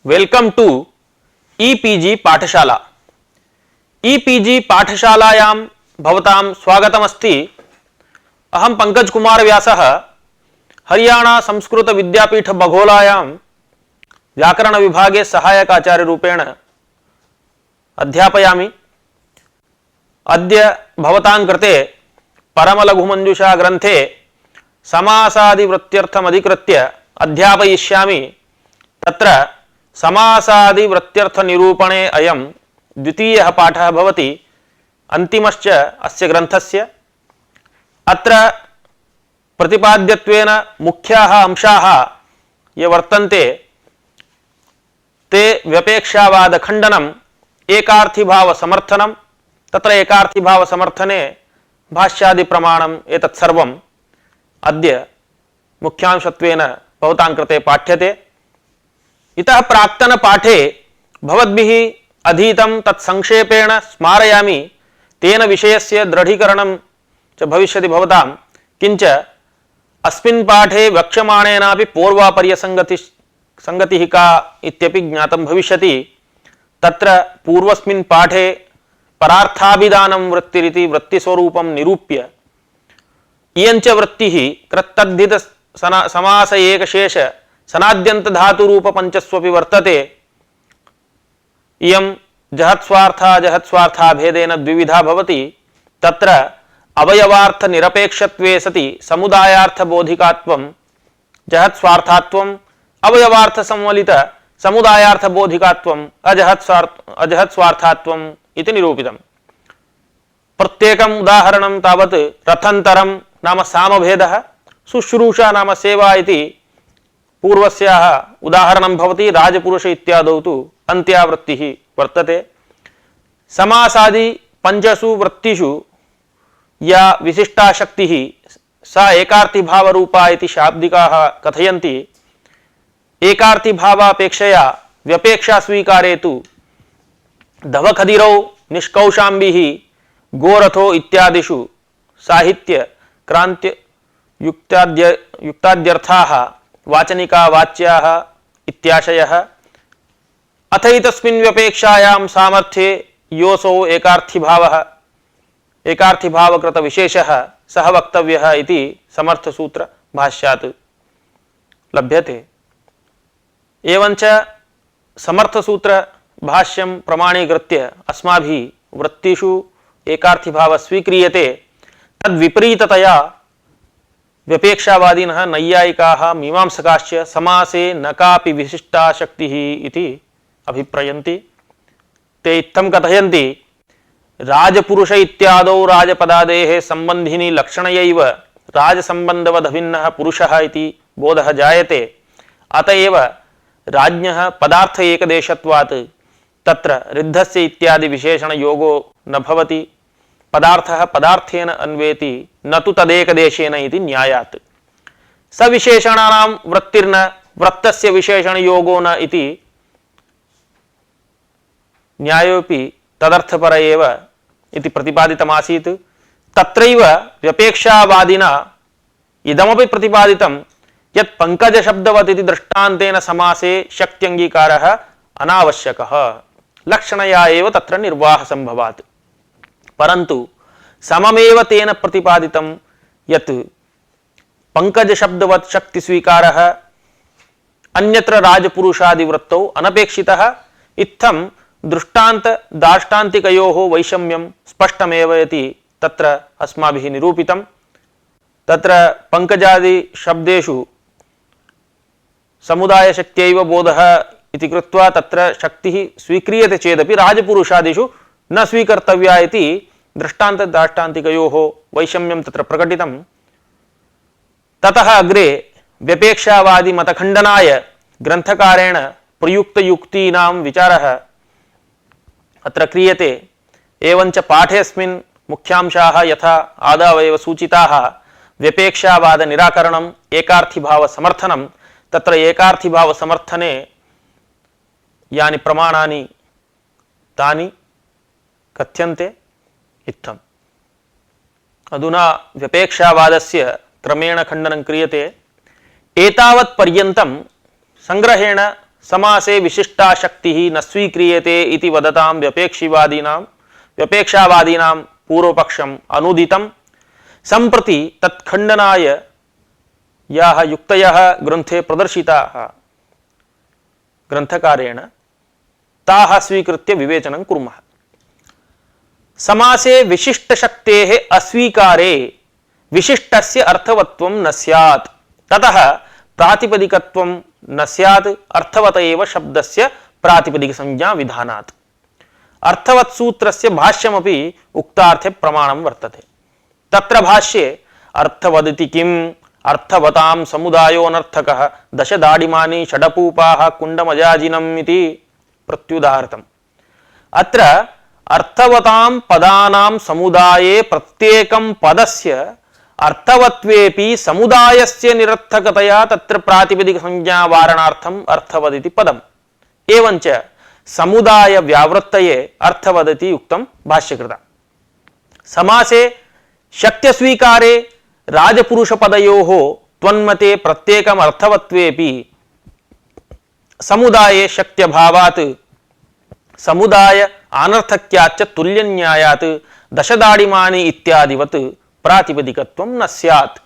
Welcome to e-PG पाठशाला। E-PG पाठशालायां भवतां स्वागतमस्ति। अहं पंकज कुमार व्यासः हरियाणा संस्कृत विद्यापीठ बघोलायां व्याकरण विभागे सहायक आचार्य रूपेण अध्यापयामि। अद्य भवतां कृते परमलघुमञ्जुषा ग्रन्थे समासादिवृत्त्यर्थमधिकृत्य अध्यापयिष्यामि। तत्र समासादिवृत्त्यर्थनिरूपणे अयं द्वितीयः पाठः भवति, अन्तिमश्च अस्य ग्रन्थस्य। अत्र प्रतिपाद्यत्वेन मुख्याः अंशाः ये वर्तन्ते ते व्यपेक्षावादखण्डनम्, एकार्थीभावसमर्थनं। तत्र एकार्थीभावसमर्थने भाष्यादिप्रमाणम् एतत् सर्वम् अद्य मुख्यांशत्वेन भवतां कृते पाठ्यते। इतः प्राक्तन पाठे भवद्भिः अधीतं तत् संक्षेपेण स्मारयामि। तेन विषयस्य दृढीकरणं च भविष्यति भवतां। किञ्च अस्मिन् पाठे वक्ष्यमाणेनापि पूर्वापर्यसङ्गतिः का इत्यपि ज्ञातं भविष्यति। तत्र पूर्वस्मिन् पाठे परार्थाभिधानं वृत्तिरिति वृत्तिस्वरूपं निरूप्य इयञ्च वृत्तिः कृत्तद्धित समास एकशेष सनाद्यन्त धातुरूप पंचस्वपि वर्तते। इयं जहत्स्वार्था भेदेन द्विविधा भवति। तत्र अवयवार्थ निरपेक्षत्वे सति समुदायार्थ बोधिकात्वं जहत्स्वार्थात्वं, अवयवार्थ संवलित समुदायार्थ बोधिकात्वं अजहत्स्वार्थात्वं इति निरूपितम्। प्रत्येकम् उदाहरणं तावत् रथन्तरं नाम सामभेदः, शुश्रूषा नाम सेवा इति पूर्वस्याः उदाहरणं भवति। राजपुरुष इत्यादौ तु अन्त्यावृत्तिः वर्तते। समासादि पंचसु वृत्तिषु या विशिष्टा शक्तिः सा एकार्थीभावरूपा इति शाब्दिकाः कथयन्ति। एकार्थीभावापेक्षया व्यपेक्षा स्वीकारे तु धवखदिरौ, निष्कौशाम्बिः, गोरथो इत्यादिषु साहित्य क्रांत्य युक्ताद्यर्थाः वाचनिका वाच्याः इत्याशयः। अथैतस्मिन् व्यपेक्षायां सामर्थ्ये योऽसौ एकार्थीभावः, एकार्थीभावकृत विशेषः सः वक्तव्यः इति समर्थसूत्र भाष्यात् लभ्यते। एवञ्च समर्थसूत्र भाष्यं प्रमाणीकृत्य अस्माभिः वृत्तिषु एकार्थीभावः स्वीक्रियते। तद्विपरीततया व्यपेक्षावादिनः नैयायिकाः मीमांसकाश्च समासे न कापि विशिष्टा शक्तिः इति अभिप्रयन्ति। ते इत्थं कथयन्ति, राजपुरुष इत्यादौ राजपदादेः सम्बन्धिनी लक्षणयैव राजसम्बन्धवदभिन्नः पुरुषः इति बोधः जायते। अतएव राज्ञः पदार्थ एकदेशत्वात् तत्र रिद्धस्य इत्यादि विशेषण योगो न भवति। पदार्थः पदार्थेन अन्वेति न तु तदेकदेशेन इति न्यायात्। सविशेषणानां वृत्तिर्न वृत्तस्य विशेषण योगो न इति न्यायोपि तदर्थपर एव इति प्रतिपादितमासीत्। तत्रैव व्यपेक्षावादिना इदमपि प्रतिपादितं यत् पंकजशब्दवत् इति दृष्टान्तेन समासे शक्त्यङ्गीकारः अनावश्यकः, लक्षणया एव तत्र निर्वाहसंभवात्। परन्तु सममेव तेन प्रतिपादितं यत् पंकजशब्दवत् शक्तिस्वीकारः अन्यत्र राजपुरुषादिवृत्तौ अनपेक्षितः। इत्थं दृष्टान्त दार्ष्टान्तिकयोः वैषम्यं स्पष्टमेव इति तत्र अस्माभिः निरूपितं। तत्र पंकजादि शब्देषु समुदायशक्त्यैव बोधः इति कृत्वा तत्र शक्तिः स्वीक्रियते चेदपि राजपुरुषादिषु न स्वीकर्तव्या इति दृष्टान्त दाष्टान्तिकयोः वैषम्यं तत्र प्रकटितं। ततः अग्रे व्यपेक्षावादि मतखण्डनाय ग्रन्थकारेण प्रयुक्तयुक्तीनां विचारः अत्र क्रियते। एवञ्च पाठेऽस्मिन् मुख्यांशाः यथा आदावेव सूचिताः व्यपेक्षावाद निराकरणम्, एकार्थीभाव समर्थनं। तत्र एकार्थीभाव समर्थने यानि प्रमाणानि तानि कथ्यन्ते इत्थम्। अधुना व्यपेक्षावादस्य क्रमेण खण्डनं क्रियते। एतावत् पर्यन्तं संग्रहेण समासे विशिष्टा शक्तिः न स्वीक्रियते इति वदतां व्यपेक्षावादीनां पूर्वपक्षम् अनुदितं सम्प्रति तत्खण्डनाय याः युक्तयः ग्रन्थे प्रदर्शिताः ग्रन्थकारेण ताः स्वीकृत्य विवेचनं कुर्मः। समासे विशिष्टशक्तेः अस्वीकारे विशिष्टस्य अर्थवत्वं न स्यात्, ततः प्रातिपदिकत्वं न स्यात्, अर्थवत एव शब्दस्य प्रातिपदिकसंज्ञा विधानात्। अर्थवत् सूत्रस्य भाष्यमपि उक्तार्थे प्रमाणं वर्तते। तत्र भाष्ये अर्थवदिति किम्, अर्थवतां समुदायोऽनर्थकः दशदाडिमानि षडपूपाः कुण्डमजाजिनम् इति प्रत्युदाहृतम्। अत्र अर्थवतां पदानां समुदाये प्रत्येकं पदस्य अर्थवत्वेपि समुदायस्य निरर्थकतया तत्र प्रातिपदिक संज्ञा वारणार्थम् अर्थवदिति पदम्। एवञ्च समुदाय व्यावृत्तये अर्थवदिति उक्तं भाष्यकृता। समासे शक्य स्वीकारे राजपुरुषपदयोः त्वन्मते प्रत्येकम् अर्थवत्वेपि समुदाये शक्त्यभावात् समुदाय अनर्थक्याच्च तुल्यन्यायात् दशदाडिमानि इत्यादिवत् प्रातिपदिकत्वं न स्यात्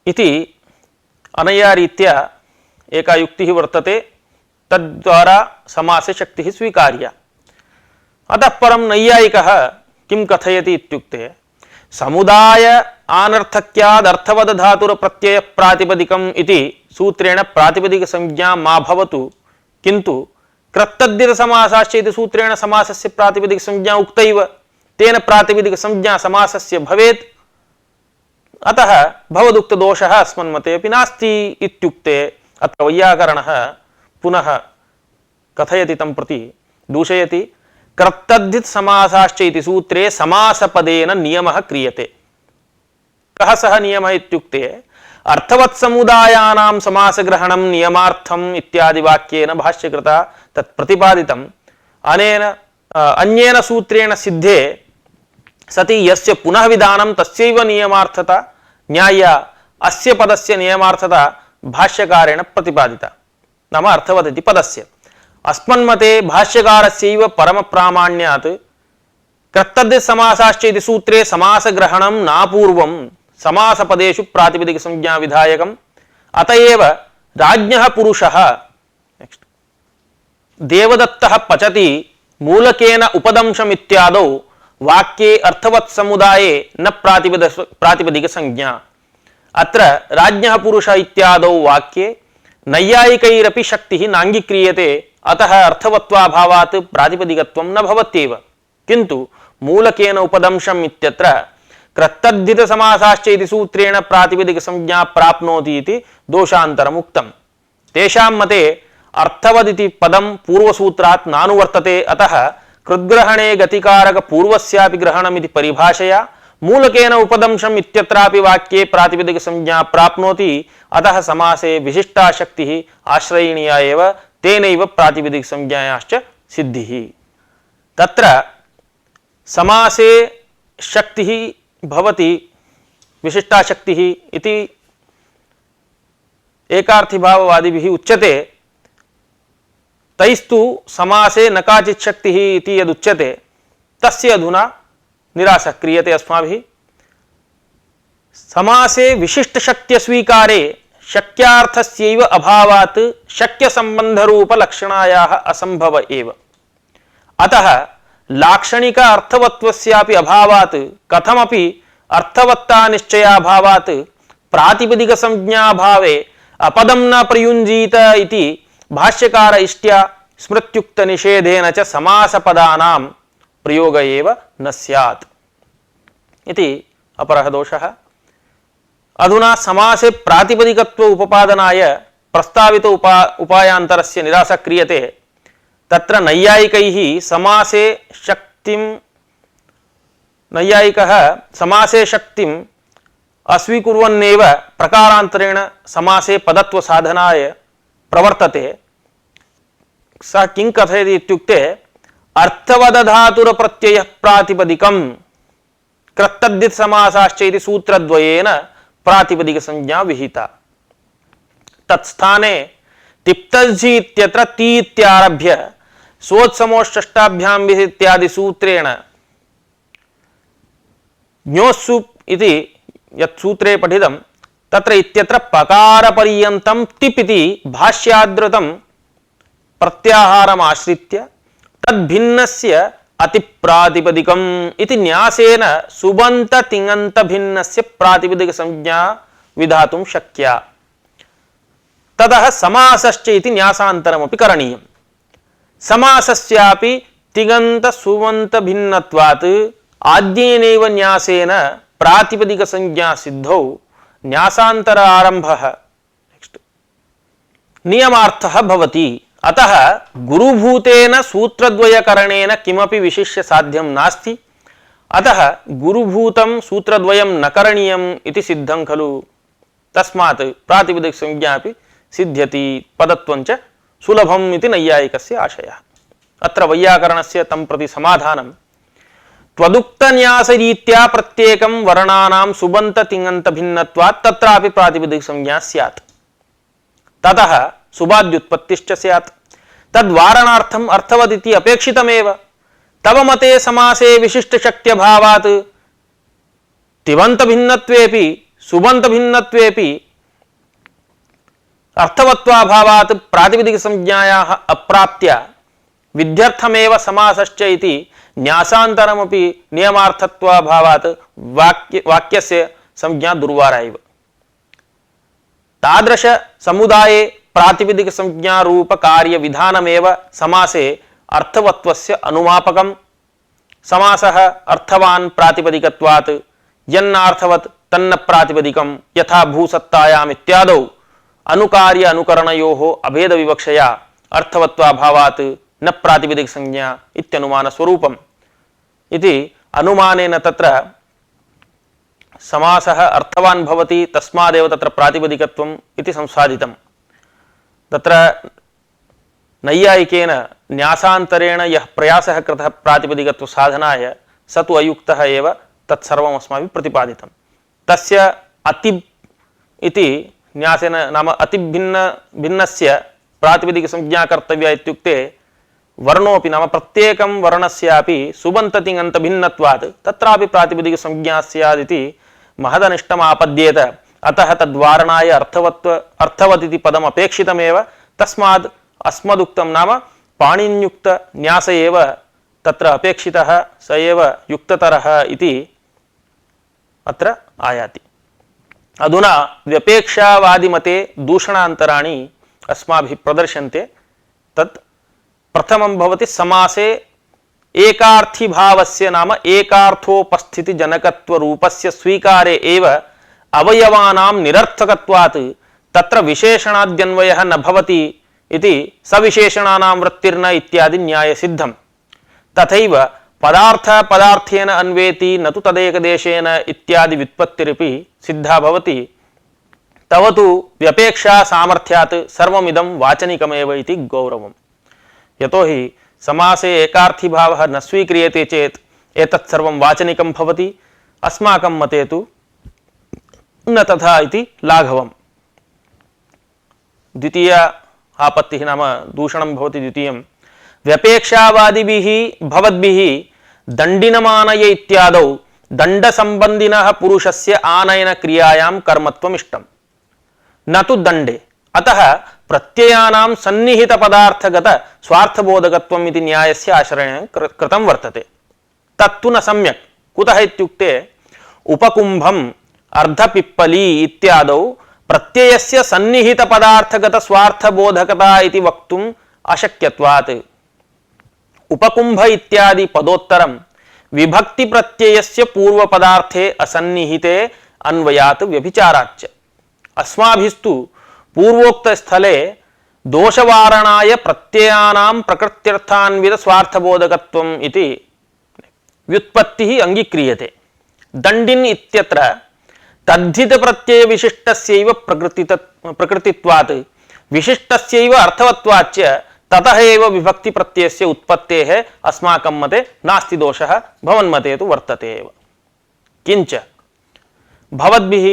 इति अनया रीत्या एका युक्तिः वर्तते। तद्वारा समासे शक्तिः स्वीकार्या। अतः परं नैयायिकः किं कथयति इत्युक्ते समुदाय अनर्थक्याद् अर्थवद धातुर प्रत्यय प्रातिपदिकम् इति सूत्रेण प्रातिपदिक संज्ञा मा भवतु, किन्तु कृत्तद्धित समासाश्च इति सूत्रेण समासस्य प्रातिपदिक संज्ञा उक्तैव, तेन प्रातिपदिक संज्ञा समासस्य भवेत्। अतः भवदुक्त दोषः अस्मन्मते अपि नास्ति इत्युक्ते अत्र वैयाकरणः पुनः कथयति तं प्रति दूषयति। कृत्तद्धित समासाश्च इति सूत्रे समासपदेन नियमः क्रियते। कः सः नियमः इत्युक्ते अर्थवत् समुदायानां समासग्रहणं नियमार्थम् इत्यादि वाक्येन भाष्यकृता तत् प्रतिपादितम्। अनेन अन्येन सूत्रेण सिद्धे सति यस्य पुनः विधानं तस्यैव नियमार्थता न्याय्या अस्य पदस्य नियमार्थता भाष्यकारेण प्रतिपादिता। नाम अर्थवदिति पदस्य अस्मन्मते भाष्यकारस्यैव परमप्रामाण्यात् कृत्तद्धित समासाश्च इति सूत्रे समासग्रहणं नापूर्वं समासपदेषु प्रातिपदिक संज्ञा विधायकम्। अतएव राज्ञः पुरुषः देवदत्तः पचति मूलकेन उपदंशम् इत्यादौ वाक्ये अर्थवत् समुदाये न प्रातिपदिक संज्ञा। अत्र राज्ञः पुरुष इत्यादौ वाक्ये नैयायिकैरपि शक्तिः नाङ्गीक्रियते, अतः अर्थवत्वाभावात् प्रातिपदिकत्वं न भवत्येव। किन्तु मूलकेन उपदंशम् इत्यत्र कृत्तद्धित समासाश्च इति सूत्रेण प्रातिपदिक संज्ञा प्राप्नोति इति दोषान्तरम् उक्तम्। तेषां मते अर्थवदिति पदं पूर्वसूत्रात् नानुवर्तते, अतः कृद्ग्रहणे गतिकारक पूर्वस्यापि ग्रहणमिति परिभाषया मूलकेन उपदंशम् इत्यत्रापि वाक्ये प्रातिपदिक संज्ञा प्राप्नोति, अतः समासे विशिष्टा शक्तिः आश्रयणीया एव, तेनैव प्रातिपदिक संज्ञायाश्च सिद्धिः। तत्र समासे शक्तिः भवति विशिष्टा शक्तिः इति एकार्थीभाववादिभिः उच्यते। तैस्तु समासे न काचित् शक्तिः इति यदुच्यते तस्य अधुना निरासः क्रियते अस्माभिः। समासे विशिष्ट शक्य स्वीकारे शक्यार्थस्यैव अभावात् शक्य संबंधरूप लक्षणायाः असंभव एव। अतः लाक्षणिक अर्थवत्वस्यापि अभावात् कथमपि अर्थवत्ता निश्चयाभावात् प्रातिपदिक संज्ञाभावे अपदं न प्रयुञ्जीत इति भाष्यकार इष्ट्या स्मृत्युक्त निषेधेन च समासपदानां प्रयोग एव न स्यात् इति अपरः दोषः। अधुना समासे प्रातिपदिकत्व उपपादनाय प्रस्तावित उपायान्तरस्य निरासः क्रियते। तत्र नैयायिकैः समासे शक्तिं नैयायिकः समासे शक्तिं अस्वीकुर्वन्नेव प्रकारान्तरेण समासे पदत्व साधनाय प्रवर्तते। स किं कथयति इत्युक्ते अर्थवदधातुर प्रत्ययः प्रातिपदिकं कृत्तद्धित समासाश्च इति सूत्रद्वयेन प्रातिपदिक संज्ञा विहिता। तत्स्थाने तिप्तझि इत्यत्र ति इत्यारभ्य सोत्समोष्टाभ्यां इत्यादि सूत्रेण ज्ञोस्सु इति यत् सूत्रे पठितं तत्र इत्यत्र पकारपर्यन्तं तिप् इति भाष्यादृतं प्रत्याहारम् आश्रित्य तद्भिन्नस्य अतिप्रातिपदिकम् इति न्यासेन सुबन्त तिङन्त भिन्नस्य प्रातिपदिक संज्ञा विधातुं शक्या। ततः समासश्च इति न्यासान्तरमपि करणीयम्। समासस्यापि तिङन्त सुबन्त भिन्नत्वात् आद्येनैव न्यासेन प्रातिपदिक संज्ञा सिद्धौ न्यासान्तर आरम्भः नियमार्थः भवति। अतः गुरुभूतेन सूत्रद्वयकरणेन किमपि विशिष्य साध्यं नास्ति। अतः गुरुभूतं सूत्रद्वयं न करणीयम् इति सिद्धं खलु। तस्मात् प्रातिपदिक संज्ञा अपि सिद्ध्यति, पदत्वं च सुलभम् इति नैयायिकस्य आशयः। अत्र वैयाकरणस्य तं प्रति समाधानं त्वदुक्तन्यासरीत्या प्रत्येकं वर्णानां सुबन्त तिङन्त भिन्नत्वात् तत्रापि प्रातिपदिक संज्ञा स्यात्। ततः सुबाद्युत्पत्तिश्च स्यात्। तद्वारणार्थम् अर्थवदिति अपेक्षितमेव। तव मते समासे विशिष्टशक्त्यभावात् तिङन्त भिन्नत्वेपि सुबन्त भिन्नत्वेपि अर्थवत्वाभावात् प्रातिपदिक संज्ञायाः अप्राप्त्या विध्यर्थमेव समासश्च इति न्यासान्तरमपि नियमार्थत्वाभावात् वाक्यस्य संज्ञा दुर्वारा एव। तादृश समुदाये प्रातिपदिक संज्ञा रूप कार्य विधानमेव समासे अर्थवत्वस्य अनुमापकम्। समासः अर्थवान् प्रातिपदिकत्वात् यन्नार्थवत् तन्न प्रातिपदिकं यथा भूसत्तायाम् इत्यादौ अनुकार्य अनुकरणयोः अभेद विवक्षया अर्थवत्वाभावात् न प्रातिपदिक संज्ञा इत्यनुमान स्वरूपम् इति अनुमानेन तत्र समासः अर्थवान् भवति, तस्मादेव तत्र प्रातिपदिकत्वम् इति संसाधितम्। तत्र नैयायिकेन न्यासान्तरेण यः प्रयासः कृतः प्रातिपदिकत्व साधनाय स तु अयुक्तः एव। तत्सर्वम् अस्माभिः प्रतिपादितं। तस्य अति इति न्यासेन नाम भिन्नस्य प्रातिपदिक संज्ञा कर्तव्या इत्युक्ते वर्णोपि नाम प्रत्येकं वर्णस्यापि सुबन्त तिङन्त भिन्नत्वात् तत्रापि प्रातिपदिक संज्ञा स्यादिति महदनिष्टम् आपद्येत। अतः तद्वारणाय अर्थवदिति पदम् अपेक्षितमेव। तस्माद् अस्मदुक्तं नाम पाणिन्युक्त न्यास एव तत्र अपेक्षितः, स एव युक्ततरः इति अत्र आयाति। अधुना व्यपेक्षावादिमते दूषणान्तराणि अस्माभिः प्रदर्श्यन्ते। तत् प्रथमं भवति समासे एकार्थी भावस्य नाम एकार्थोपस्थिति जनकत्व रूपस्य स्वीकारे एव अवयवानां निरर्थकत्वात् तत्र विशेषणाद्यन्वयः न भवति इति सविशेषणानां वृत्तिर्न इत्यादि न्यायसिद्धम्। तथैव पदार्थ पदार्थेन अन्वेति न तु तदेकदेशेन इत्यादि व्युत्पत्तिरपि सिद्धा भवति। तव तु व्यपेक्षा सामर्थ्यात् सर्वमिदं वाचनिकमेव इति गौरवम्। यतोहि समासे एकार्थी भावः न स्वीक्रियते चेत् एतत् सर्वं वाचनिकं भवति। अस्माकं मते तु न तथा इति लाघवम्। द्वितीय आपत्तिः नाम दूषणं भवति द्वितीयं। व्यपेक्षावादिभिः भवद्भिः दण्डिनमानय इत्यादौ दण्डसम्बन्धिनः पुरुषस्य आनयन क्रियायां कर्मत्वमिष्टम् न तु दण्डे। अतः प्रत्ययानां सन्निहित पदार्थगत स्वार्थबोधकत्वम् इति न्यायस्य आश्रयेण कृतं वर्तते। तत्तु न सम्यक्। कुतः इत्युक्ते उपकुम्भम् अर्धपिप्पली इत्यादौ प्रत्ययस्य सन्निहित पदार्थगत स्वार्थबोधकता इति वक्तुम् अशक्यत्वात्। उपकुम्भ इत्यादि पदोत्तरं विभक्ति प्रत्ययस्य पूर्व पदार्थे असन्निहिते अन्वयात् व्यभिचाराच्च। अस्माभिस्तु पूर्वोक्त स्थले दोषवारणाय प्रत्ययानां प्रकृत्यर्थान्वित स्वार्थबोधकत्वम् इति व्युत्पत्तिः अंगीक्रियते। दण्डिन् इत्यत्र तद्धित प्रत्यय विशिष्टस्यैव प्रकृतित्वात् विशिष्टस्यैव अर्थवत्वाच्च ततः एव विभक्ति प्रत्ययस्य उत्पत्तेः अस्माकं मते नास्ति दोषः, भवन्मते तु वर्तते एव। किञ्च भवद्भिः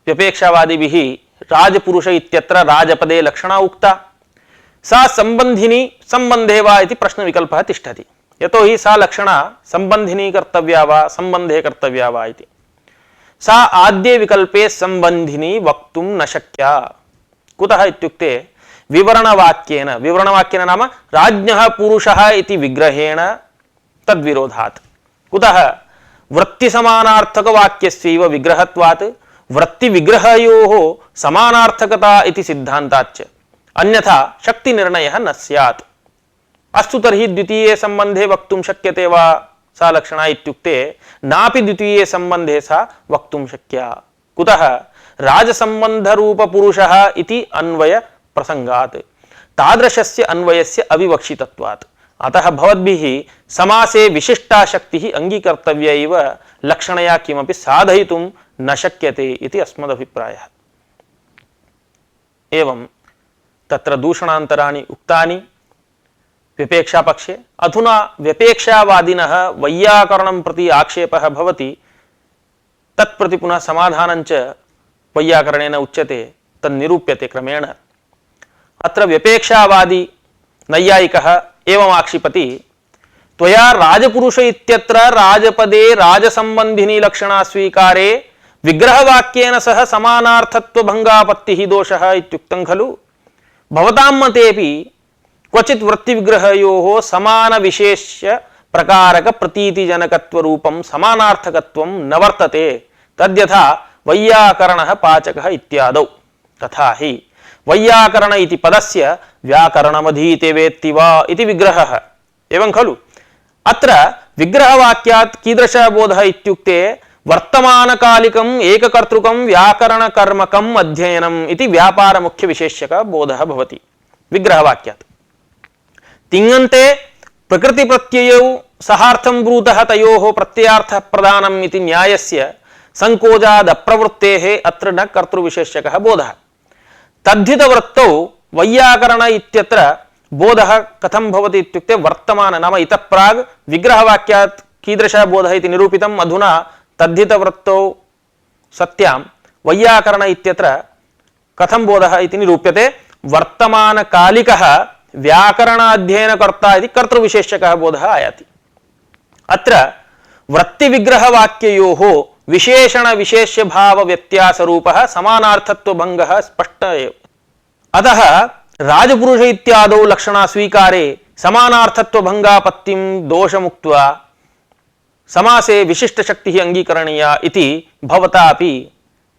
व्यपेक्षावादिभिः राजपुरुष इत्यत्र राजपदे लक्षणा उक्ता सा संबंधिनी संबंधे वा इति प्रश्नविकल्पः तिष्ठति। यतो हि सा लक्षणा संबंधिनी कर्तव्या वा संबंधे कर्तव्या वा इति। सा आद्ये विकल्पे संबंधिनी वक्तुं न शक्या। कुतः इत्युक्ते विवरणवाक्येन नाम राज्ञः पुरुषः इति विग्रहेण तद्विरोधात्। कुतः वृत्तिसमानार्थकवाक्यस्यैव विग्रहत्वात् वृत्तिविग्रहयोः समानार्थकता इति सिद्धान्ताच्च अन्यथा शक्तिनिर्णयः न स्यात्। अस्तु तर्हि द्वितीये संबंधे वक्तुं शक्यते वा सा लक्षणा इत्युक्ते नापि द्वितीये संबंधे सा वक्तुं शक्या। कुतः राजसंबन्धरूपपुरुषः इति अन्वय प्रसंगात् तादृशस्य अन्वयस्य अविवक्षितत्वात्। अतः भवद्भिः समासे विशिष्टा शक्तिः अंगीकर्तव्या एव लक्षणया किमपि साधयितुं न शक्यते इति अस्मदभिप्रायः। एवं तत्र दूषणान्तराणि उक्तानि व्यपेक्षा पक्षे। अधुना व्यपेक्षावादिनः वैयाकरणं प्रति आक्षेपः भवति, तत्प्रति पुनः समाधानञ्च वैयाकरणेन उच्यते, तन्निरूप्यते क्रमेण। अत्र व्यपेक्षावादी नैयायिकः एवम् आक्षिपति, त्वया राजपुरुष इत्यत्र राजपदे राजसंबंधिनी लक्षणा स्वीकारे विग्रहवाक्येन सह समानार्थत्वभंगापत्तिः दोषः इत्युक्तं खलु। भवतां मतेऽपि क्वचित् वृत्तिविग्रहयोः समान विशेष्य प्रकारक प्रतीतिजनकत्व रूपं समानार्थकत्वं न वर्तते, तद्यथा वैयाकरणः पाचकः इत्यादौ। तथा हि वैयाकरण इति पदस्य व्याकरणमधीते वेत्ति वा इति विग्रहः। एवं खलु। अत्र विग्रहवाक्यात् कीदृशः बोधः इत्युक्ते वर्तमानकालिकम् एककर्तृकं व्याकरणकर्मकम् अध्ययनम् इति व्यापारमुख्यविशेष्यकः बोधः भवति विग्रहवाक्यात्। तिङन्ते प्रकृतिप्रत्ययौ सहार्थं ब्रूतः तयोः प्रत्ययार्थः प्रदानम् इति न्यायस्य संकोचादप्रवृत्तेः अत्र न कर्तृविशेष्यकः बोधः। तद्धितवृत्तौ वैयाकरण इत्यत्र बोधः कथं भवति इत्युक्ते वर्तमान नाम इतः प्राग् विग्रहवाक्यात् कीदृशः बोधः इति निरूपितम्। अधुना तद्धितवृत्तौ सत्यां वैयाकरण इत्यत्र कथं बोधः इति निरूप्यते। वर्तमानकालिकः व्याकरणाध्ययनकर्ता इति कर्तृविशेष्यकः बोधः आयाति। अत्र वृत्तिविग्रहवाक्ययोः विशेषण विशेष्य भाव व्यत्यासरूपः समानार्थत्वभंगः स्पष्ट एव। अतः राजपुरुष इत्यादौ लक्षणा स्वीकारे समानार्थत्वभंगापत्तिं दोषमुक्त्वा समासे विशिष्टशक्तिः अंगीकरणीया इति भवतापि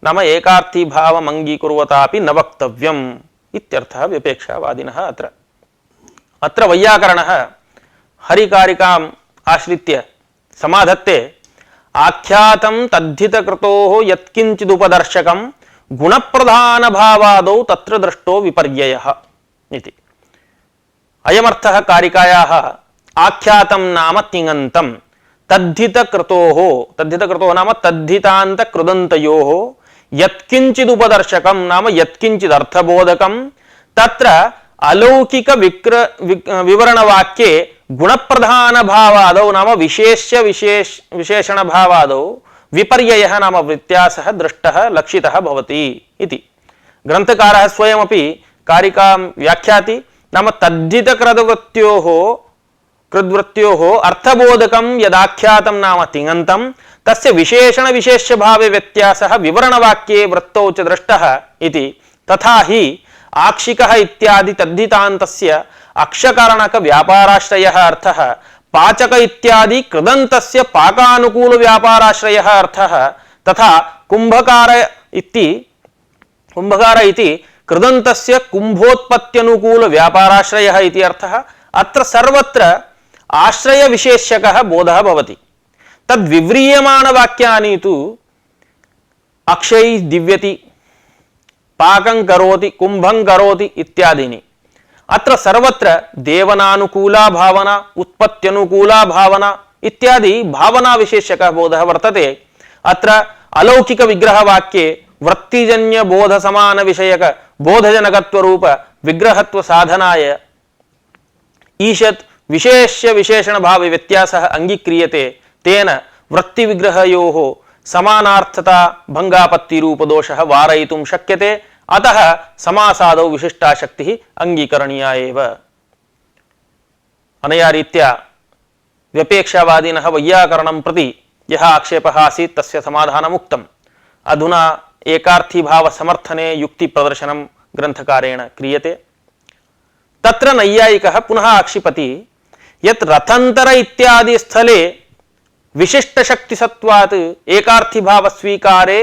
नाम एकार्थी भावम् अंगीकुर्वतापि न वक्तव्यम् इत्यर्थः व्यपेक्षावादिनः। अत्र वैयाकरणः हरिकारिकाम् आश्रित्य समाधत्ते आख्यातं तद्धितकृतोः यत्किञ्चिदुपदर्शकं गुणप्रधानभावादौ तत्र दृष्टो विपर्ययः इति। अयमर्थः कारिकायाः आख्यातं नाम तिङन्तं तद्धितकृतोः नाम तद्धितान्तकृदन्तयोः यत्किञ्चिदुपदर्शकं नाम यत्किञ्चिदर्थबोधकं तत्र अलौकिक विवरणवाक्ये गुणप्रधानभावादौ नाम विशेषणभावादौ विपर्ययः नाम व्यत्यासः दृष्टः लक्षितः भवति इति। ग्रन्थकारः स्वयमपि कारिकां व्याख्याति नाम कृद्वृत्त्योः अर्थबोधकं यदाख्यातं नाम तिङन्तं तस्य विशेषण विशेष्य भावे व्यत्यासः विवरणवाक्ये वृत्तौ च दृष्टः इति। तथा हि आक्षिकः इत्यादि तद्धितान्तस्य अक्षकारणक व्यापाराश्रयः अर्थः पाचक इत्यादि कृदन्तस्य पाकानुकूल व्यापाराश्रयः अर्थः तथा कुंभकार इति कृदन्तस्य कुंभोत्पत्त्यनुकूल व्यापाराश्रयः इति अर्थः। अत्र सर्वत्र आश्रय विशेष्यकः बोधः भवति। तद्विव्रीयमाण वाक्यानि तु अक्षयैः दिव्यति, पाकं करोति, कुंभं करोति इत्यादीनि। अत्र सर्वत्र देवनानुकूला भावना, उत्पत्त्यनुकूला भावना इत्यादि भावना विशेष्यकः बोधः वर्तते। अत्र अलौकिक विग्रहवाक्ये वृत्तिजन्य बोध समान विषयक बोधजनकत्व रूप विग्रहत्व साधनाय ईषत् विशेष्य विशेषण भाव व्यत्यासः अंगीक्रियते। तेन वृत्ति विग्रहयोः समानार्थता भंगापत्ति रूप दोषः वारयितुं शक्यते। अतः समासादौ विशिष्टा शक्तिः अंगीकरणीया एव। अनया रीत्या व्यपेक्षावादिनः वैयाकरणं प्रति यः आक्षेपः आसीत् तस्य समाधानम् उक्तम्। अधुना एकार्थीभाव समर्थने युक्ति प्रदर्शनं ग्रन्थकारेण क्रियते। तत्र नैयायिकः पुनः आक्षिपति यत् रथंतर इत्यादि स्थले विशिष्ट शक्तिसत्वात् एकार्थीभाव स्वीकारे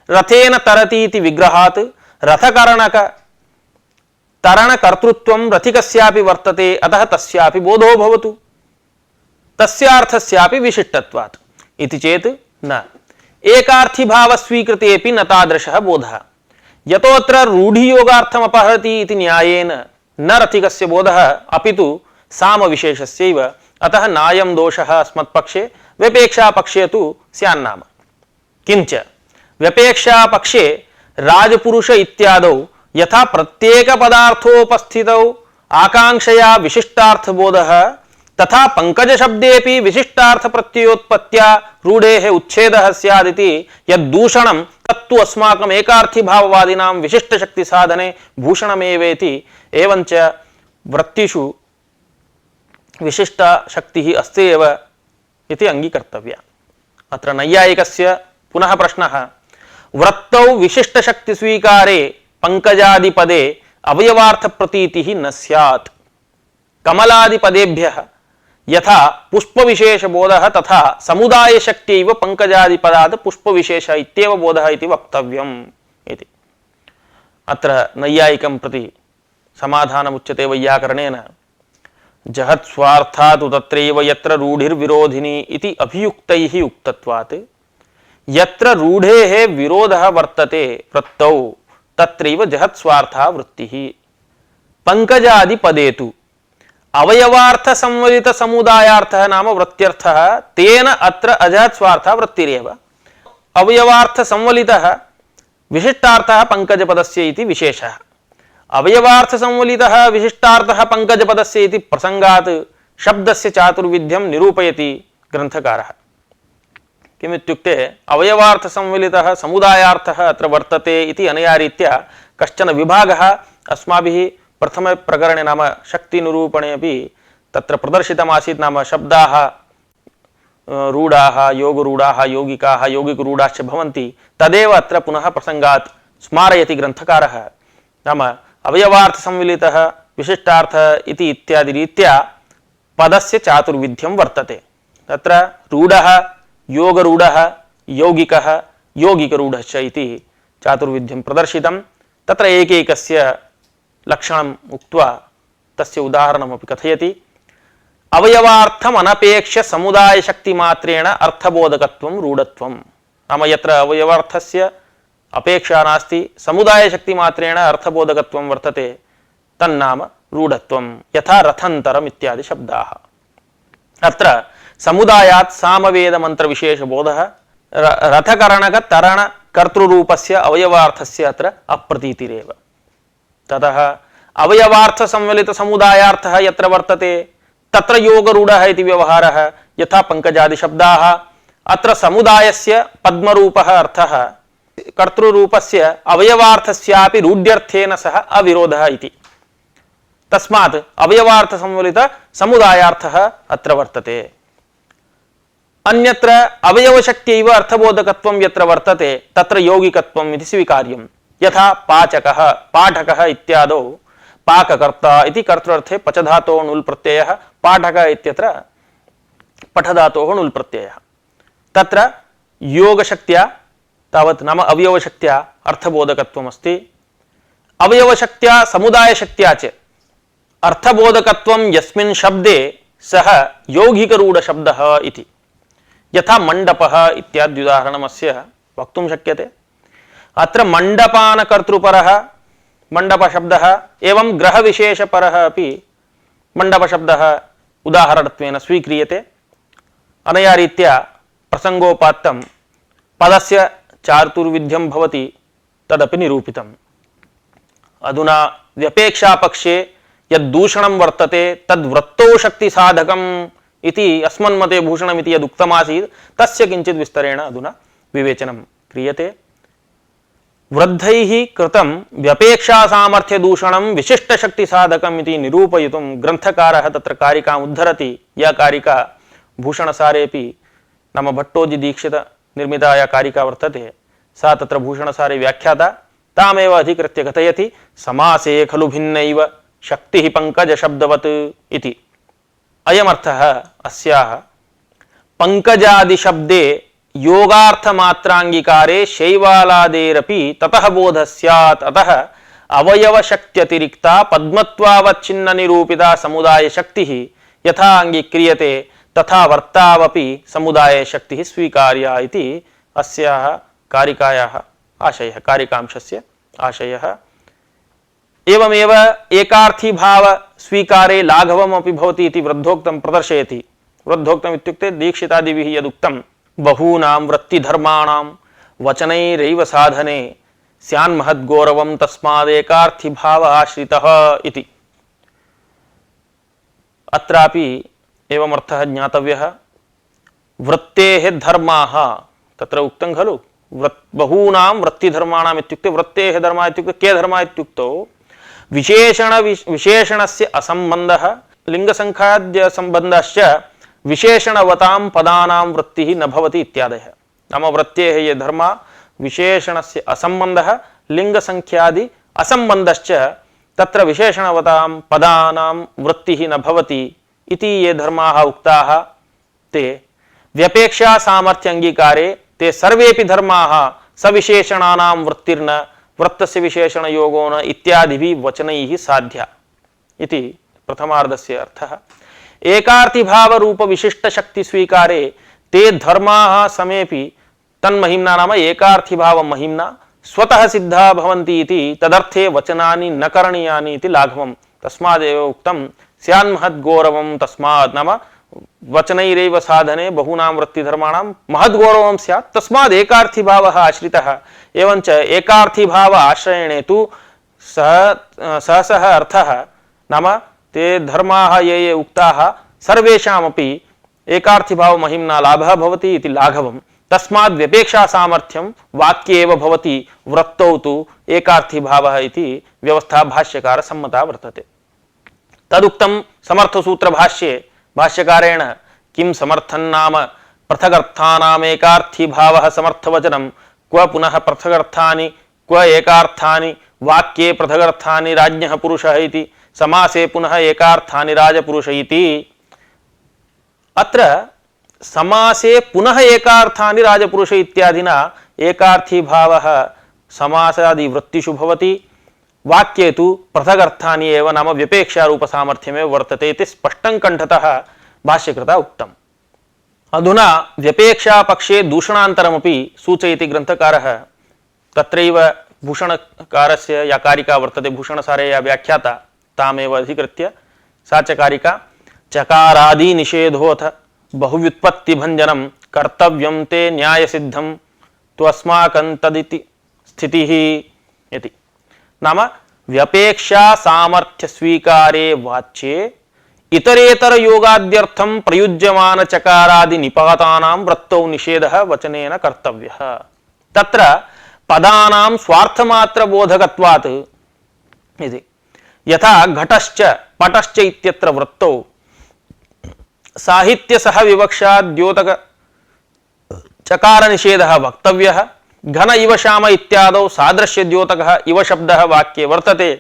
रथेन तरति इति विग्रहात् रथकरणक तरण कर्तृत्वं रथिकस्यापि वर्तते, अतः तस्यापि बोधो भवतु, तस्यार्थस्यापि विशिष्टत्वात् इति चेत् न। एकार्थीभाव स्वीकृतेपि न तादृशः बोधः। यतोऽत्र रूढियोगार्थम् अपहरति इति न्यायेन न रथिकस्य बोधः अपितु सामविशेषस्यैव। अतः नायं दोषः अस्मत्पक्षे, व्यपेक्षापक्षे तु स्यान्नाम। किंच व्यपेक्षापक्षे राजपुरुष इत्यादौ यथा प्रत्येक पदार्थोपस्थितौ आकांक्षया विशिष्टार्थबोधः तथा पंकज शब्देपि विशिष्टार्थ प्रत्ययोत्पत्त्या रूढेः उच्छेदः स्यादिति यद्दूषणं तत्तु अस्माकम् एकार्थी भाववादिनां विशिष्ट शक्ति साधने भूषणमेवेति। एवंच वृत्तिषु विशिष्ट शक्तिः अस्ति एव इति अंगीकर्तव्या। अत्र नैयायिकस्य पुनः प्रश्नः, वृत्तौ विशिष्ट शक्ति स्वीकारे पंकजादि पदे अवयवार्थ प्रतीतिः न स्यात्। कमलादि पदेभ्यः यथा पुष्प विशेष बोधः तथा समुदाय शक्त्यैव पंकजादि पदात् पुष्प विशेष इत्येव बोधः इति वक्तव्यम् इति। अत्र नैयायिकं प्रति समाधानमुच्यते वैयाकरणेन, जहत् स्वार्थात् तत्रैव यत्र रूढिर्विरोधिनी इति अभियुक्तैः उक्तत्वात् यत्र रूढेः विरोधः वर्तते वृत्तौ तत्रैव जहत् स्वार्थः वृत्तिः। पंकजादि पदे तु अवयवार्थ संवलित समुदायार्थः नाम वृत्त्यर्थः, तेन अत्र अजहत् स्वार्थः वृत्तिरेव। अवयवार्थ संवलितः विशिष्टार्थः पंकजपदस्य इति विशेषः। अवयवार्थ संवलितः विशिष्टार्थः पंकजपदस्य इति प्रसंगात् शब्दस्य चातुर्विध्यं निरूपयति ग्रंथकारः। किमित्युक्ते अवयवार्थ संवलितः समुदायार्थः अत्र वर्तते इति अनया रीत्या कश्चन विभागः अस्माभिः प्रथम प्रकरणे नाम शक्ति निरूपणे अपि तत्र प्रदर्शितमासीत्। नाम शब्दाः रूढाः योगरूढाः यौगिकाः यौगिकरूढाश्च भवन्ति, तदेव अत्र पुनः प्रसंगात् स्मारयति ग्रंथकारः। नाम अवयवार्थ संविलितः विशिष्टार्थ इति इत्यादि रीत्या पदस्य चातुर्विध्यं वर्तते। तत्र रूढः योगरूढः यौगिकः यौगिकरूढश्च इति चातुर्विध्यं प्रदर्शितं। तत्र एकैकस्य लक्षणम् उक्त्वा तस्य उदाहरणमपि कथयति। अवयवार्थम् अनपेक्ष्य समुदाय शक्ति मात्रेण अर्थबोधकत्वं रूढत्वं। नाम यत्र अवयवार्थस्य अपेक्षा नास्ति, समुदाय शक्ति मात्रेण अर्थबोधकत्वं वर्तते, तन्नाम रूढत्वं। यथा रथंतरम् इत्यादि शब्दाः। अत्र समुदायात् सामवेद मंत्र विशेष बोधः रथकरणक तरण कर्तृरूपस्य अवयवार्थस्य अत्र अप्रतीतिरेव। ततः अवयवार्थ संवलित समुदायार्थः यत्र वर्तते तत्र योगरूढः इति व्यवहारः। यथा पंकजादि शब्दाः, अत्र समुदायस्य पद्मरूपः अर्थः कर्तृरूपस्य अवयवार्थस्यापि रूढ्यर्थेन सह अविरोधः इति। तस्मात् अवयवार्थ संवलित समुदायार्थः अत्र वर्तते। अन्यत्र अवयवशक्त्यैव अर्थबोधकत्वं यत्र वर्तते तत्र यौगिकत्वम् इति स्वीकार्यम्। यथा पाचकः पाठकः इत्यादौ पाककर्ता इति कर्तृर्थे पचधातोः नुल् प्रत्ययः, पाठकः इत्यत्र पठधातोः नुल् प्रत्ययः। तत्र योगशक्त्या तावत् नाम अवयवशक्त्या अर्थबोधकत्वमस्ति। अवयवशक्त्या समुदायशक्त्या च अर्थबोधकत्वं यस्मिन् शब्दे सः यौगिकरूढशब्दः इति। यथा मण्डपः इत्याद्युदाहरणमस्य वक्तुं शक्यते। अत्र मण्डपान कर्तृपरः मण्डपशब्दः एवं ग्रहविशेषपरः अपि मण्डपशब्दः उदाहरणत्वेन स्वीक्रियते। अनया रीत्या प्रसंगोपात्तं पदस्य चातुर्विध्यं भवति, तदपि निरूपितम्। अधुना व्यपेक्षापक्षे यद्दूषणं वर्तते तद्वृत्तौ शक्तिसाधकम् इति अस्मन्मते भूषणमिति यदुक्तमासीत् तस्य किञ्चित् विस्तरेण अधुना विवेचनं क्रियते। वृद्धैः कृतं व्यपेक्षा सामर्थ्य दूषणं विशिष्ट शक्ति साधकम् इति निरूपयितुं ग्रन्थकारः तत्र कारिकाम् उद्धरति। या कारिका भूषणसारेपि नाम भट्टोजि दीक्षित निर्मिता या कारिका वर्तते सा तत्र भूषणसारे व्याख्याता तामेव अधिकृत्य कथयति समासे खलु भिन्नैव शक्तिः पंकज शब्दवत् इति। अयमर्थः अस्याः पंकजादि शब्दे योगार्थ मात्रांगीकारे शैवालादेरपि ततः बोध स्यात्। अतः अवयव शक्त्यतिरिक्ता पद्मत्वावच्छिन्न निरूपिता समुदाय शक्तिः यथा अंगीक्रियते तथा वर्तावपि समुदाय शक्तिः स्वीकार्या इति अस्याः कारिकायाः आशयः, कारिकांशस्य आशयः। एवमेव एकार्थी भाव स्वीकारे लाघवमपि भवति इति वृद्धोक्तं प्रदर्शयति। वृद्धोक्तम् इत्युक्ते दीक्षितादिभिः यदुक्तं बहूनां वृत्तिधर्माणां वचनैरैव साधने स्यान्महद्गौरवं तस्मादेकार्थी भाव आश्रितः इति। अत्रापि एवमर्थः ज्ञातव्यः। वृत्तेः धर्माः तत्र उक्तं खलु बहूनां वृत्तिधर्माणाम् इत्युक्ते वृत्तेः धर्मः इत्युक्ते के धर्मः इत्युक्तौ विशेषणस्य असम्बन्धः लिङ्गसङ्ख्याद्य सम्बन्धश्च विशेषणवतां पदानां वृत्तिः न भवति इत्यादयः। नाम वृत्तेः ये धर्मा विशेषणस्य असम्बन्धः लिङ्गसङ्ख्यादि असम्बन्धश्च तत्र विशेषणवतां पदानां वृत्तिः न भवति इति ये धर्माः उक्ताः ते व्यपेक्षा सामर्थ्य अंगीकारे ते सर्वेपि धर्माः सविशेषणानां वृत्तिर्न वृत्तस्य विशेषण योगो न इत्यादिभिः वचनैः साध्या इति प्रथमार्धस्य अर्थः। एकार्थी भाव रूप विशिष्ट शक्ति स्वीकारे ते धर्माः समेपि तन्महिम्ना नाम एकार्थी भाव महिम्ना स्वतः सिद्धा भवन्ति इति तदर्थे वचनानि न करणीयानि इति लाघवम्। तस्मादेव उक्तं स्यान्महद्गौरवं तस्मात् नाम वचनैरेव साधने बहूनां वृत्तिधर्माणां महद्गौरवं स्यात् तस्माद् एकार्थी भावः आश्रितः। एवञ्च एकार्थी भाव आश्रयणे तु सहसः अर्थः नाम ते धर्माः ये उक्ताः सर्वेषामपि एकार्थी भाव महिम्ना लाभः भवति इति लाघवम्। तस्माद् व्यपेक्षा सामर्थ्यं वाक्ये एव भवति वृत्तौ तु एकार्थी भावः इति व्यवस्था भाष्यकार सम्मता वर्तते। तदुक्तं समर्थसूत्र भाष्ये भाष्यकारेण किं समर्थं नाम पृथगर्थानाम् एकार्थी भावः समर्थवचनं क्व पुनः पृथगर्थानि क्व एकार्थानि वाक्ये पृथगर्थानि राज्ञः पुरुषः इति समासे पुनः एकार्थानि राजपुरुष इति। अत्र समासे पुनः एकार्थानि राजपुरुष इत्यादिना एकार्थी भावः समासादि वृत्तिषु भवति वाक्ये तु पृथगर्थानि एव नाम व्यपेक्षा रूप सामर्थ्यमेव वर्तते इति स्पष्टं कंठतः भाष्यकृता उक्तम्। अधुना व्यपेक्षा पक्षे दूषणान्तरमपि सूचयति ग्रन्थकारः। तत्रैव भूषणकारस्य या कारिका वर्तते भूषणसारे या व्याख्याता तामेव अधिकृत्य सा च कारिका चकारादि निषेधोऽथ बहुव्युत्पत्तिभञ्जनं कर्तव्यं ते न्यायसिद्धं त्वस्माकं तदिति स्थितिः इति। नाम व्यपेक्षा सामर्थ्य स्वीकारे वाच्ये इतरेतर योगाद्यर्थं प्रयुज्यमान चकारादि निपातानां वृत्तौ निषेधः वचनेन कर्तव्यः। तत्र पदानां स्वार्थमात्र बोधकत्वात् इति यथा घटश्च पटश्च इत्यत्र वृत्तौ साहित्य सह विवक्षा द्योतक चकार निषेधः वक्तव्यः। घन इव श्याम इत्यादौ सादृश्य द्योतकः इव शब्दः वाक्ये वर्तते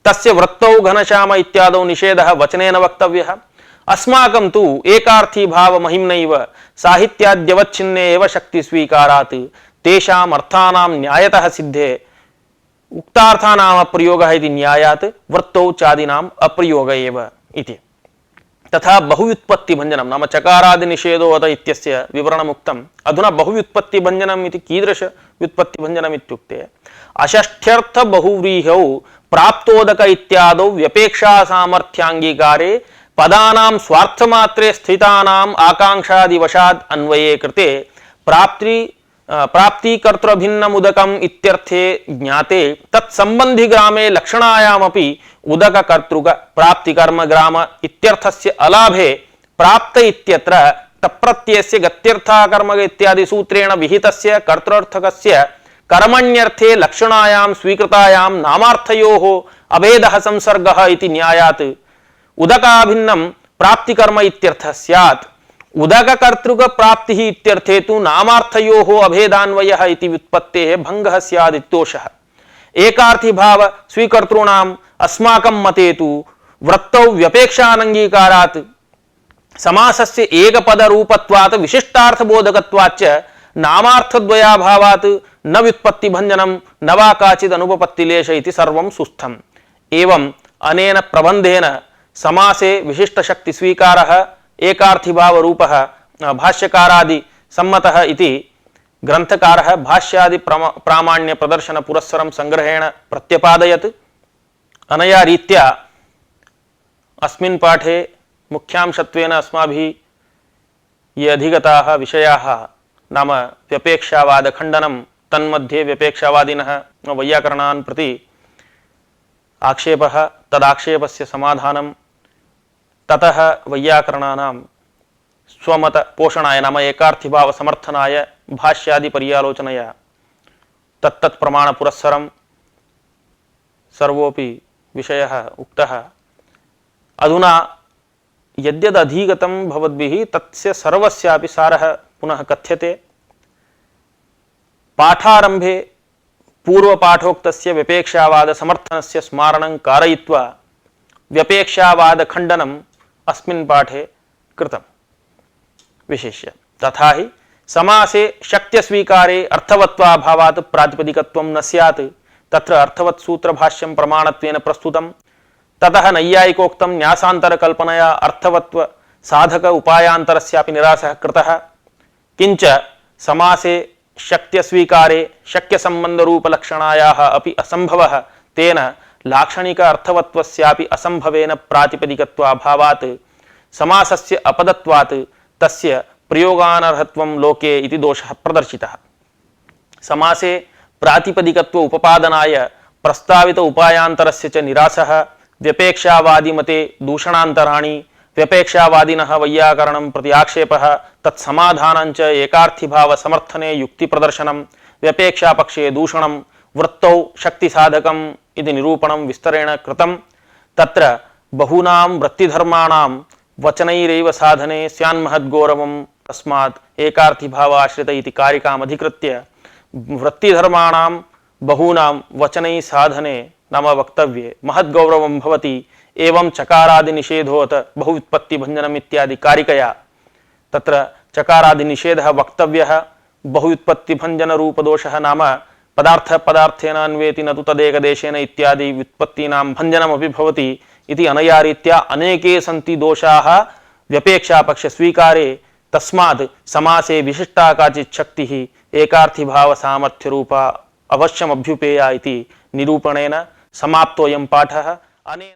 तस्य वृत्तौ घनश्याम इत्यादौ निषेधः वचनेन वक्तव्यः। अस्माकं तु एकार्थी भाव महिम्नैव साहित्याद्यवच्छिन्ने एव शक्ति स्वीकारात् तेषाम् अर्थानां न्यायतः सिद्धे उक्तार्थानाम् अप्रयोगः इति न्यायात् वृत्तौ चादीनाम् अप्रयोग एव इति। तथा बहुव्युत्पत्तिभञ्जनं नाम चकारादि निषेधोऽथ इत्यस्य विवरणमुक्तम्। अधुना बहुव्युत्पत्तिभञ्जनम् इति कीदृश व्युत्पत्तिभञ्जनम् इत्युक्ते अषष्ठ्यर्थ बहुव्रीहौ प्राप्तोदक इत्यादौ व्यपेक्षा सामर्थ्याङ्गीकारे पदानां स्वार्थमात्रे स्थितानाम् आकांक्षादिवशात् अन्वये कृते प्राप्तिकर्तृभिन्नमुदकम् इत्यर्थे ज्ञाते तत्सम्बन्धि ग्रामे लक्षणायामपि उदककर्तृक प्राप्तिकर्म ग्राम इत्यर्थस्य अलाभे प्राप्त इत्यत्र तप्रत्ययस्य गत्यर्थाकर्मक इत्यादि सूत्रेण विहितस्य कर्तृर्थकस्य कर्मण्यर्थे लक्षणायां स्वीकृतायां नामार्थयोः अभेदः संसर्गः इति न्यायात् उदकाभिन्नं प्राप्तिकर्म इत्यर्थः स्यात्। उदककर्तृक प्राप्तिः इत्यर्थे तु नामार्थयोः अभेदान्वयः इति व्युत्पत्तेः भङ्गः स्यात् इति दोषः। एकार्थी भाव स्वीकर्तॄणाम् अस्माकं मते तु वृत्तौ व्यपेक्षानङ्गीकारात् समासस्य एकपदरूपत्वात् विशिष्टार्थबोधकत्वाच्च नामार्थद्वयाभावात् न व्युत्पत्तिभञ्जनं न वा काचिद् अनुपपत्तिलेश इति सर्वं सुस्थम्। एवं अनेन प्रबन्धेन समासे विशिष्टशक्तिस्वीकारः एकार्थीभावरूपः भाष्यकारादि सम्मतः इति ग्रंथकारः भाष्यादि प्रामाण्य प्रदर्शन पुरस्सरं संग्रहेण प्रत्यपादयत्। अनया रीत्या अस्मिन् पाठे मुख्यांशत्वेन अस्माभिः ये अधिगताः विषयाः नाम व्यपेक्षावाद खण्डनं, तन्मध्ये व्यपेक्षावादिनः वैयाकरणान् प्रति आक्षेपः, तदाक्षेपस्य समाधानं, ततः वैयाकरणानां स्वमत पोषणाय नाम एकार्थीभाव समर्थनाय भाष्यादि पर्यालोचनया तत्तत् प्रमाण पुरस्सरं सर्वोपि विषयः उक्तः। अधुना यद्यद् अधिगतं भवद्भिः तस्य सर्वस्यापि सारः पुनः कथ्यते। पाठारंभे पूर्वपाठोक्तस्य व्यपेक्षावाद समर्थनस्य स्मारणं कारयित्वा व्यपेक्षावाद खण्डनम् अस्मिन् पाठे कृतं विशिष्य। तथा हि समासे शक्त्यस्वीकारे अर्थवत्वाभावात् प्रातिपदिकत्वं न स्यात्, तत्र अर्थवत् सूत्रभाष्यं प्रमाणत्वेन प्रस्तुतं। ततः नैयायिकोक्तं न्यासान्तरकल्पनया अर्थवत्व साधक उपायान्तरस्यापि निरासः कृतः। किंच समासे शक्त्यस्वीकारे शक्यसम्बन्धरूपलक्षणायाः अपि असम्भवः, तेन लाक्षणिक अर्थवत्वस्यापि असम्भवेन प्रातिपदिकत्वाभावात् समासस्य अपदत्वात् तस्य प्रयोगानर्हत्वं लोके इति दोषः प्रदर्शितः। समासे प्रातिपदिकत्व उपपादनाय प्रस्तावित उपायान्तरस्य च निरासः। व्यपेक्षावादिमते दूषणान्तराणि, व्यपेक्षावादिनः वैयाकरणं प्रति आक्षेपः, तत्समाधानं च एकार्थीभाव समर्थने युक्तिप्रदर्शनं, व्यपेक्षापक्षे दूषणं, वृत्तौ शक्तिसाधकम् इति निरूपणं विस्तरेण कृतं। तत्र बहूनां वृत्तिधर्माणां वचनैरेव साधने स्यान्महद्गौरवम्, तस्मात् एकार्थीभावाश्रित इति कारिकाम् अधिकृत्य वृत्तिधर्माणां बहूनां वचनै साधने नाम वक्तव्ये महद्गौरवं भवति। एवं चकारादि निषेधोत बहुव्युत्पत्तिभञ्जनम् इत्यादि कारिकया तत्र चकारादि निषेधः वक्तव्यः। बहुव्युत्पत्तिभञ्जन रूपदोषः नाम पदार्थ पदार्थेन अन्वेति न तु तदेकदेशेन इत्यादि व्युत्पत्तीनां भञ्जनमपि भवति इति अनया रीत्या अनेके सन्ति दोषाः व्यपेक्षापक्ष स्वीकारे। तस्मात् समासे विशिष्टा काचित् शक्तिः एकार्थीभाव सामर्थ्य रूपा अवश्यमभ्युपेया इति निरूपणेन समाप्तोऽयं पाठः। अनेन